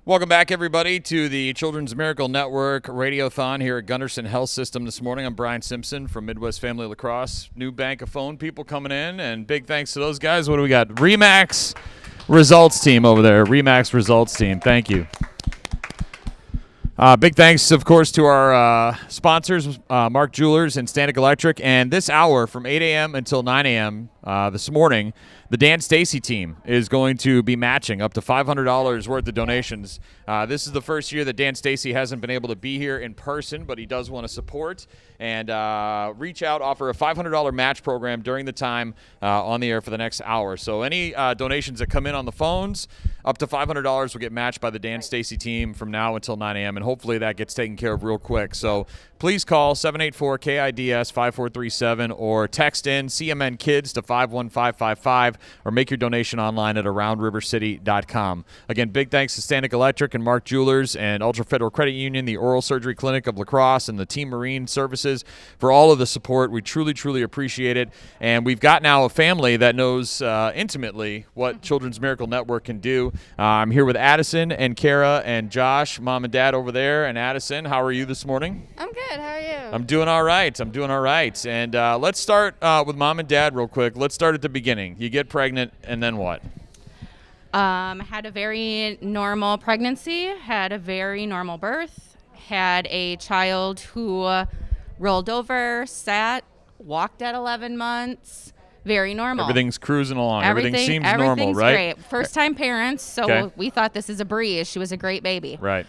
Welcome back, everybody, to the Children's Miracle Network Radiothon here at Gunderson Health System this morning. I'm Brian Simpson from Midwest Family Lacrosse. New bank of phone people coming in, and big thanks to those guys. What do we got? Remax Results Team over there. Remax Results Team. Thank you. Big thanks, of course, to our sponsors, Mark Jewelers and Stanek Electric. And this hour from 8 a.m. until 9 a.m. This morning, the Dan Stacy team is going to be matching up to $500 worth of donations. This is the first year that Dan Stacy hasn't been able to be here in person, but he does want to support and reach out, offer a $500 match program during the time on the air for the next hour. So any donations that come in on the phones, up to $500 will get matched by the Dan Stacy team from now until 9 a.m., and hopefully that gets taken care of real quick. So please call 784-KIDS-5437 or text in CMN Kids to 51555 or make your donation online at aroundrivercity.com. Again, big thanks to Stanek Electric and Mark Jewelers and Ultra Federal Credit Union, the Oral Surgery Clinic of La Crosse, and the Team Marine Services for all of the support. We truly, truly appreciate it. And we've got now a family that knows intimately what Children's Miracle Network can do. I'm here with Addison and Kara and Josh, mom and dad over there. And Addison, how are you this morning? I'm good. How are you? I'm doing all right. And let's start with mom and dad real quick. Let's start at the beginning. You get pregnant, and then what? Had a very normal pregnancy, had a very normal birth, had a child who rolled over, sat, walked at 11 months. Very normal. Everything's cruising along. Everything seems normal, right? Everything's great. First-time parents, so we thought this is a breeze. She was a great baby. Right.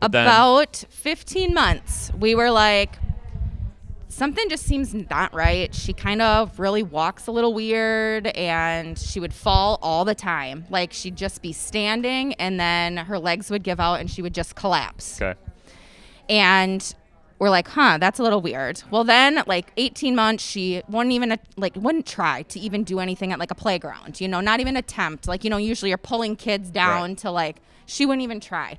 About 15 months, we were like, something just seems not right. She kind of really walks a little weird, and she would fall all the time. Like, she'd just be standing, and then her legs would give out, and she would just collapse. Okay. And we're like, that's a little weird. Well, then, 18 months, she wouldn't try to even do anything at, a playground, not even attempt. Usually you're pulling kids down to, she wouldn't even try.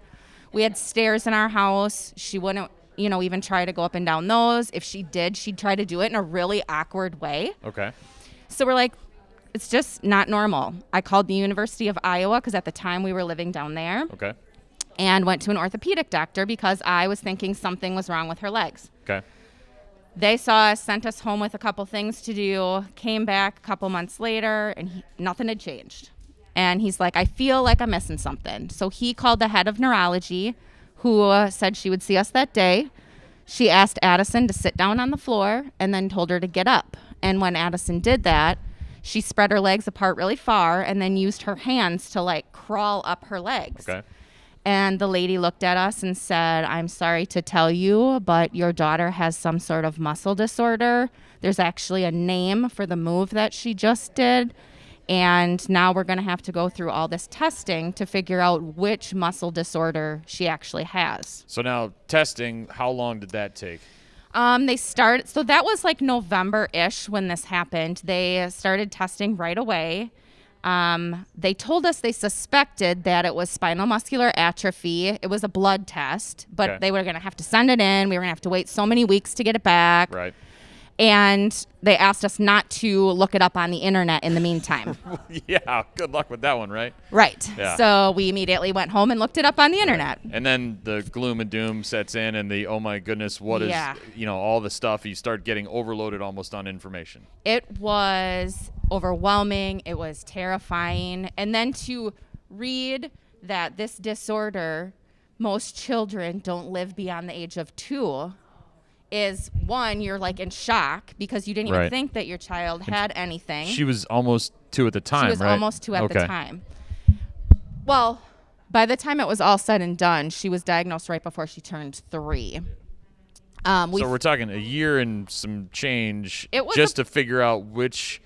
We had stairs in our house. She wouldn't, even try to go up and down those. If she did, she'd try to do it in a really awkward way. Okay. So we're like, it's just not normal. I called the University of Iowa because at the time we were living down there. Okay. And went to an orthopedic doctor because I was thinking something was wrong with her legs. Okay. They saw us, sent us home with a couple things to do, came back a couple months later, and nothing had changed. And he's like, I feel like I'm missing something. So he called the head of neurology, who said she would see us that day. She asked Addison to sit down on the floor and then told her to get up. And when Addison did that, she spread her legs apart really far and then used her hands to crawl up her legs. Okay. And the lady looked at us and said, I'm sorry to tell you, but your daughter has some sort of muscle disorder. There's actually a name for the move that she just did. And now we're going to have to go through all this testing to figure out which muscle disorder she actually has. So now testing, how long did that take? So that was November-ish when this happened. They started testing right away. They told us they suspected that it was spinal muscular atrophy. It was a blood test, but they were going to have to send it in. We were going to have to wait so many weeks to get it back. Right. And they asked us not to look it up on the internet in the meantime. Yeah, good luck with that one, right? Right. Yeah. So we immediately went home and looked it up on the internet. And then the gloom and doom sets in and the, oh my goodness, what is, all the stuff. You start getting overloaded almost on information. It was overwhelming. It was terrifying. And then to read that this disorder, most children don't live beyond the age of 2, is one, you're in shock because you didn't even think that your child had anything. She was almost 2 at the time, She was right? almost 2 at the time. Well, by the time it was all said and done, she was diagnosed right before she turned 3. So we're talking a year and some change to figure out which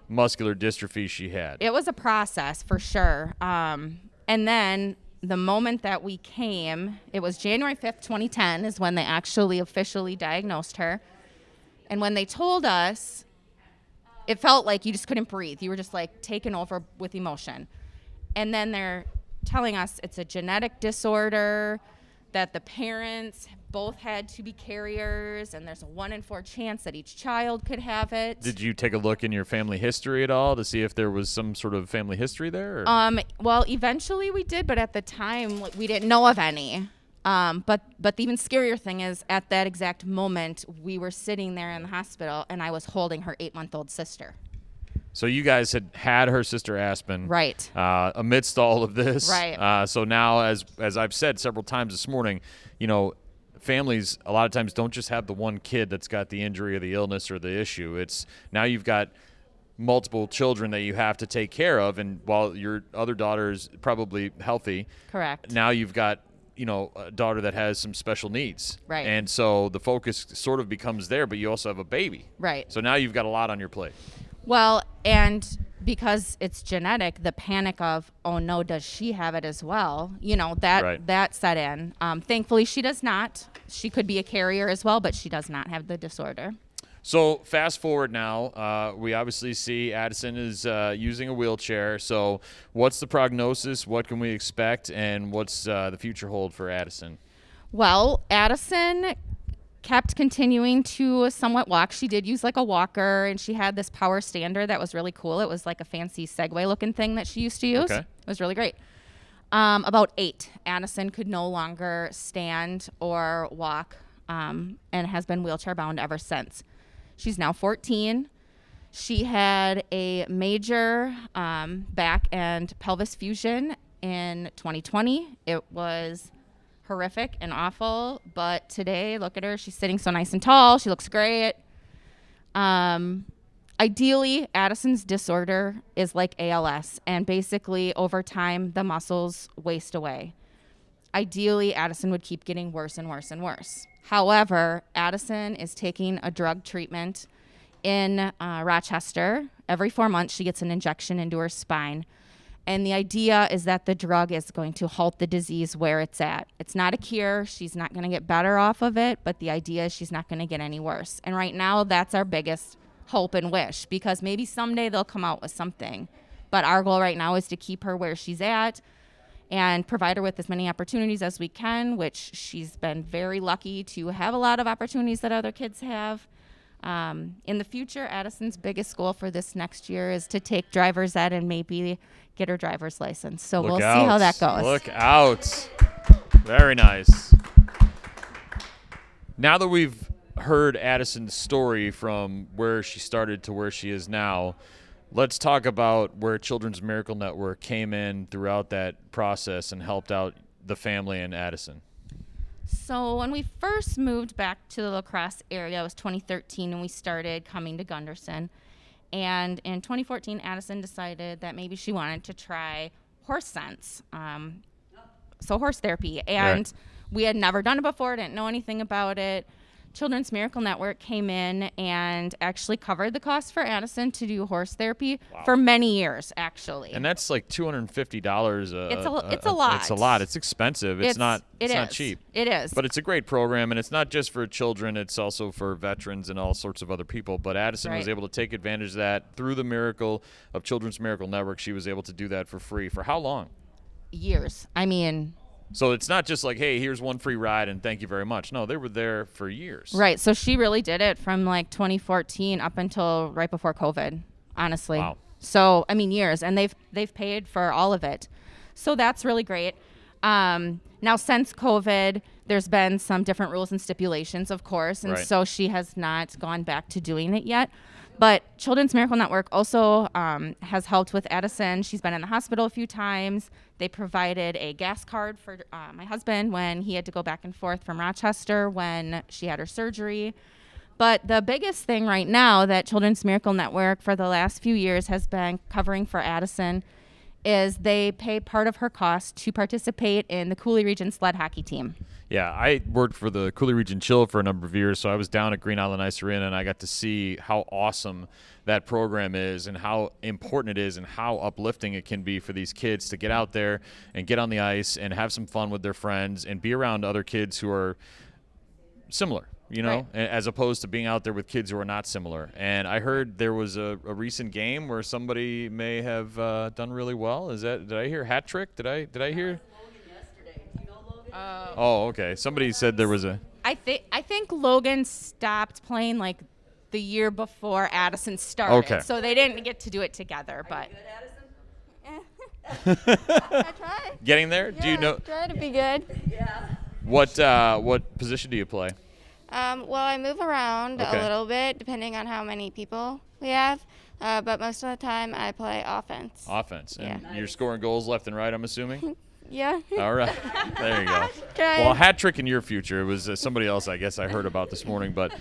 muscular dystrophy she had. It was a process for sure. And then the moment that we came, it was January 5th, 2010 is when they actually officially diagnosed her. And when they told us, it felt like you just couldn't breathe. You were just taken over with emotion. And then they're telling us it's a genetic disorder, that the parents both had to be carriers, and there's a 1 in 4 chance that each child could have it. Did you take a look in your family history at all to see if there was some sort of family history there? Or? Well, eventually we did, but at the time we didn't know of any. But the even scarier thing is, at that exact moment, we were sitting there in the hospital, and I was holding her 8-month-old sister. So you guys had her sister Aspen, Right? Amidst all of this, right? So now, as I've said several times this morning, families a lot of times don't just have the one kid that's got the injury or the illness or the issue. It's now you've got multiple children that you have to take care of, and while your other daughter is probably healthy, correct, now you've got a daughter that has some special needs, right? And so the focus sort of becomes there, but you also have a baby, right? So now you've got a lot on your plate. Well, and because it's genetic, the panic of, oh no, does she have it as well? That set in. Thankfully, she does not. She could be a carrier as well, but she does not have the disorder. So fast forward now, we obviously see Addison is using a wheelchair. So what's the prognosis? What can we expect? And what's the future hold for Addison? Well, Addison kept continuing to somewhat walk. She did use like a walker, and she had this power stander that was really cool. It was like a fancy Segway looking thing that she used to use. Okay. It was really great. About 8, Addison could no longer stand or walk, and has been wheelchair bound ever since. She's now 14. She had a major back and pelvis fusion in 2020. It was horrific and awful, but today, look at her. She's sitting so nice and tall. She looks great. Ideally, Addison's disorder is like ALS, and basically over time, the muscles waste away. Ideally, Addison would keep getting worse and worse and worse. However, Addison is taking a drug treatment in Rochester. Every 4 months, she gets an injection into her spine. And the idea is that the drug is going to halt the disease where it's at. It's not a cure. She's not going to get better off of it, but the idea is she's not going to get any worse. And right now, that's our biggest hope and wish, because maybe someday they'll come out with something. But our goal right now is to keep her where she's at and provide her with as many opportunities as we can, which she's been very lucky to have a lot of opportunities that other kids have. In the future, Addison's biggest goal for this next year is to take driver's ed and maybe get her driver's license. So we'll see how that goes. Look out. Very nice. Now that we've heard Addison's story from where she started to where she is now, let's talk about where Children's Miracle Network came in throughout that process and helped out the family in Addison. So when we first moved back to the La Crosse area, it was 2013, and we started coming to Gunderson. And in 2014, Addison decided that maybe she wanted to try horse sense, so horse therapy. And we had never done it before, didn't know anything about it. Children's Miracle Network came in and actually covered the cost for Addison to do horse therapy for many years, actually. And that's like $250. It's a lot. It's a lot. It's expensive. It's not cheap. It is. But it's a great program, and it's not just for children. It's also for veterans and all sorts of other people. But Addison was able to take advantage of that through the miracle of Children's Miracle Network. She was able to do that for free. For how long? Years. I mean... So it's not just like, hey, here's one free ride and thank you very much. No, they were there for years. Right. So she really did it from like 2014 up until right before COVID, honestly. Wow. So, I mean, years. And they've paid for all of it. So that's really great. Now, since COVID, there's been some different rules and stipulations, of course. And so she has not gone back to doing it yet. But Children's Miracle Network also has helped with Addison. She's been in the hospital a few times. They provided a gas card for my husband when he had to go back and forth from Rochester when she had her surgery. But the biggest thing right now that Children's Miracle Network for the last few years has been covering for Addison is they pay part of her cost to participate in the Cooley Region sled hockey team. Yeah, I worked for the Cooley Region Chill for a number of years, so I was down at Green Island Ice Arena, and I got to see how awesome that program is and how important it is and how uplifting it can be for these kids to get out there and get on the ice and have some fun with their friends and be around other kids who are similar, as opposed to being out there with kids who are not similar. And I heard there was a recent game where somebody may have done really well. Did I hear hat trick? Did I hear? Oh, okay. Somebody said there was a... I think Logan stopped playing like the year before Addison started. Okay. So they didn't get to do it together. But Good, Addison? I try. Getting there? Do you know Try to be good. Yeah. what position do you play? Well, I move around Okay. a little bit depending on how many people we have, but most of the time I play offense. Offense. And Yeah. you're scoring goals left and right, I'm assuming? Yeah. All right. There you go. Trying. Well, a hat trick in your future. It was somebody else, I guess, I heard about this morning. But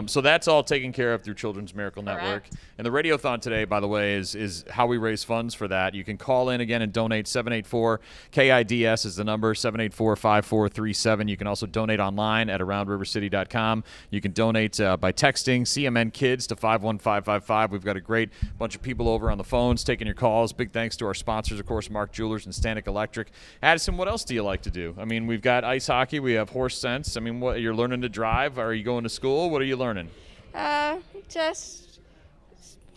so that's all taken care of through Children's Miracle Network. Correct. And the Radiothon today, by the way, is how we raise funds for that. You can call in again and donate. 784-KIDS is the number, 784-5437. You can also donate online at aroundrivercity.com. You can donate by texting CMN Kids to 51555. We've got a great bunch of people over on the phones taking your calls. Big thanks to our sponsors, of course, Mark Jewelers and Stanek Electric. Addison, what else do you like to do? I mean, we've got ice hockey. We have horse sense. I mean, what, you're learning to drive? Are you going to school? What are you learning? Just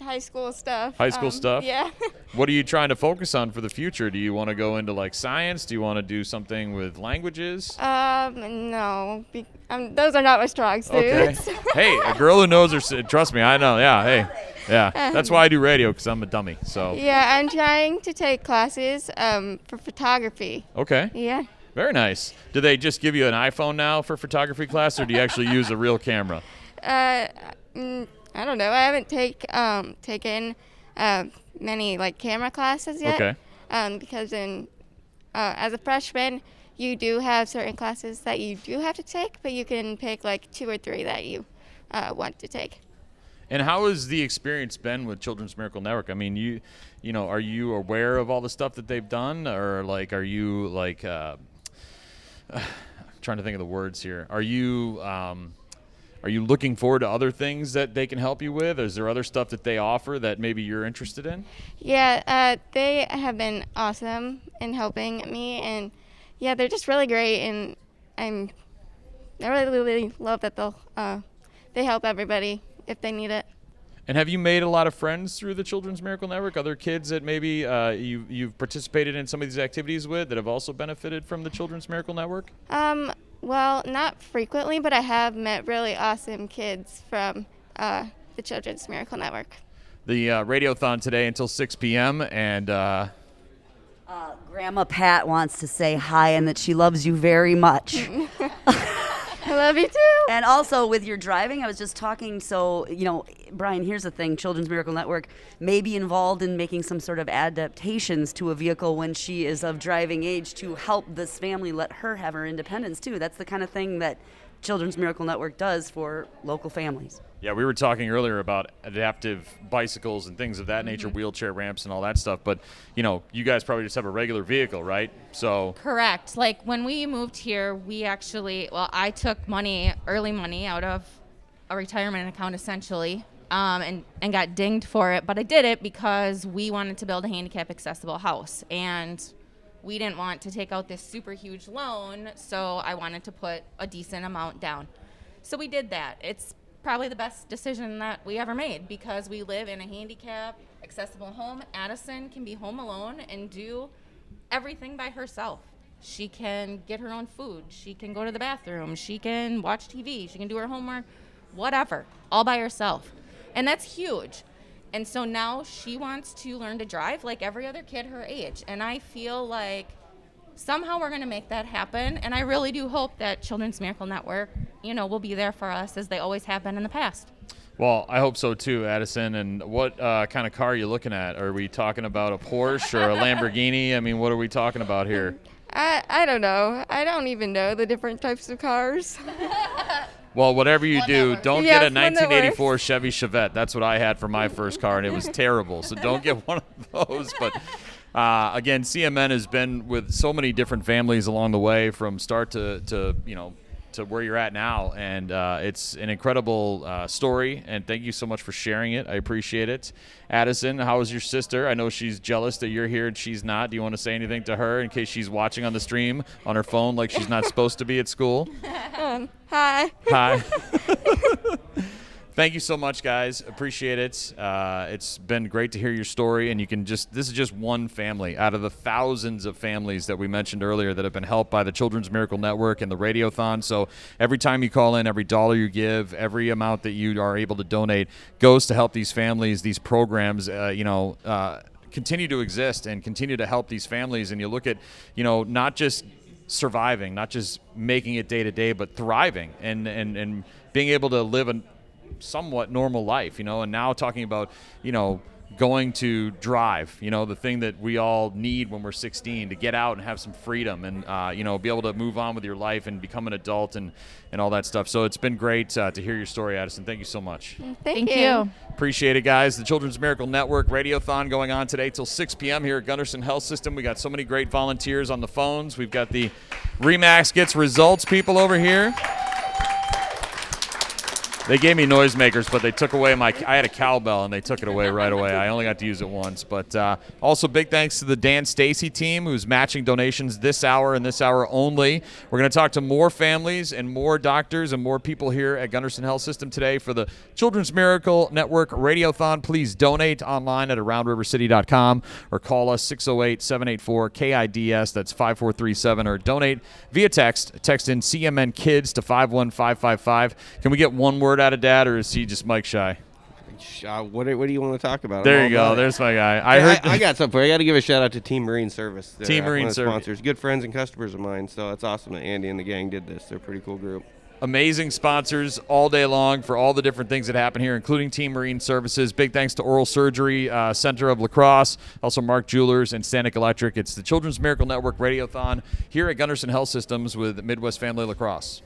high school stuff. High school stuff? Yeah. What are you trying to focus on for the future? Do you want to go into like science? Do you want to do something with languages? No. Those are not my strong Okay. suits. Hey, a girl who knows her, trust me, I know. Yeah, hey. Yeah, that's why I do radio, because I'm a dummy. So. Yeah, I'm trying to take classes for photography. Okay. Yeah. Very nice. Do they just give you an iPhone now for photography class, or do you actually use a real camera? I don't know. I haven't taken many like camera classes yet. Okay. Because as a freshman, you do have certain classes that you do have to take, but you can pick like 2 or 3 that you want to take. And how has the experience been with Children's Miracle Network? I mean, you know, are you aware of all the stuff that they've done, or like, are you like, I'm trying to think of the words here. Are you looking forward to other things that they can help you with? Is there other stuff that they offer that maybe you're interested in? Yeah, they have been awesome in helping me, and yeah, they're just really great, and I really love that they help everybody if they need it. And have you made a lot of friends through the Children's Miracle Network? Other kids that maybe you've participated in some of these activities with that have also benefited from the Children's Miracle Network? Well, not frequently, but I have met really awesome kids from the Children's Miracle Network. The Radiothon today until 6 p.m. and Grandma Pat wants to say hi and that she loves you very much. I love you too. And also with your driving, I was just talking, so, you know, Brian, here's the thing. Children's Miracle Network may be involved in making some sort of adaptations to a vehicle when she is of driving age to help this family let her have her independence, too. That's the kind of thing that Children's Miracle Network does for local families. Yeah, we were talking earlier about adaptive bicycles and things of that nature, wheelchair ramps and all that stuff. But, you know, you guys probably just have a regular vehicle, right? So correct. Like when we moved here, we actually, I took early money out of a retirement account essentially, and got dinged for it. But I did it because we wanted to build a handicap accessible house. And we didn't want to take out this super huge loan, so I wanted to put a decent amount down. So we did that. It's probably the best decision that we ever made because we live in a handicap accessible home. Addison can be home alone and do everything by herself. She can get her own food. She can go to the bathroom. She can watch TV. She can do her homework, whatever, all by herself. And that's huge. And so now she wants to learn to drive like every other kid her age. And I feel like somehow we're going to make that happen. And I really do hope that Children's Miracle Network, will be there for us as they always have been in the past. Well, I hope so too, Addison. And what kind of car are you looking at? Are we talking about a Porsche or a Lamborghini? I mean, what are we talking about here? I don't know. I don't even know the different types of cars. Well, whatever you do, don't Yes, get a one that 1984 Chevy Chevette. That's what I had for my first car, and it was terrible. So don't get one of those. But again, CMN has been with so many different families along the way from start to where you're at now, and it's an incredible story. And thank you so much for sharing it. I appreciate it. Addison, how is your sister? I know she's jealous that you're here and she's not. Do you want to say anything to her in case she's watching on the stream on her phone like she's not supposed to be at school? Hi. Hi. Thank you so much, guys. Appreciate it. It's been great to hear your story, and this is just one family out of the thousands of families that we mentioned earlier that have been helped by the Children's Miracle Network and the Radiothon. So every time you call in, every dollar you give, every amount that you are able to donate goes to help these families, these programs, continue to exist and continue to help these families. And you look at, not just surviving, not just making it day to day, but thriving and being able to live a somewhat normal life, and now talking about, going to drive, the thing that we all need when we're 16 to get out and have some freedom and, be able to move on with your life and become an adult and all that stuff. So it's been great to hear your story, Addison. Thank you so much. Thank you. Appreciate it, guys. The Children's Miracle Network Radiothon going on today till 6 p.m. here at Gunderson Health System. We got so many great volunteers on the phones. We've got the Remax Gets Results people over here. They gave me noisemakers, but they took away I had a cowbell, and they took it away right away. I only got to use it once. But also big thanks to the Dan Stacy team, who's matching donations this hour and this hour only. We're going to talk to more families and more doctors and more people here at Gunderson Health System today for the Children's Miracle Network Radiothon. Please donate online at aroundrivercity.com or call us 608-784-KIDS. That's 5437, or donate via text. Text in CMN Kids to 51555. Can we get one word out of Dad, or is he just Mike shy? What do you want to talk about? There you go. There's my guy. I got something. I got to give a shout out to Team Marine Service. Team Marine Service sponsors, good friends and customers of mine. So it's awesome that Andy and the gang did this. They're a pretty cool group. Amazing sponsors all day long for all the different things that happen here, including Team Marine Services. Big thanks to Oral Surgery Center of La Crosse, also Mark Jewelers and Stanek Electric. It's the Children's Miracle Network Radiothon here at Gunderson Health Systems with Midwest Family La Crosse.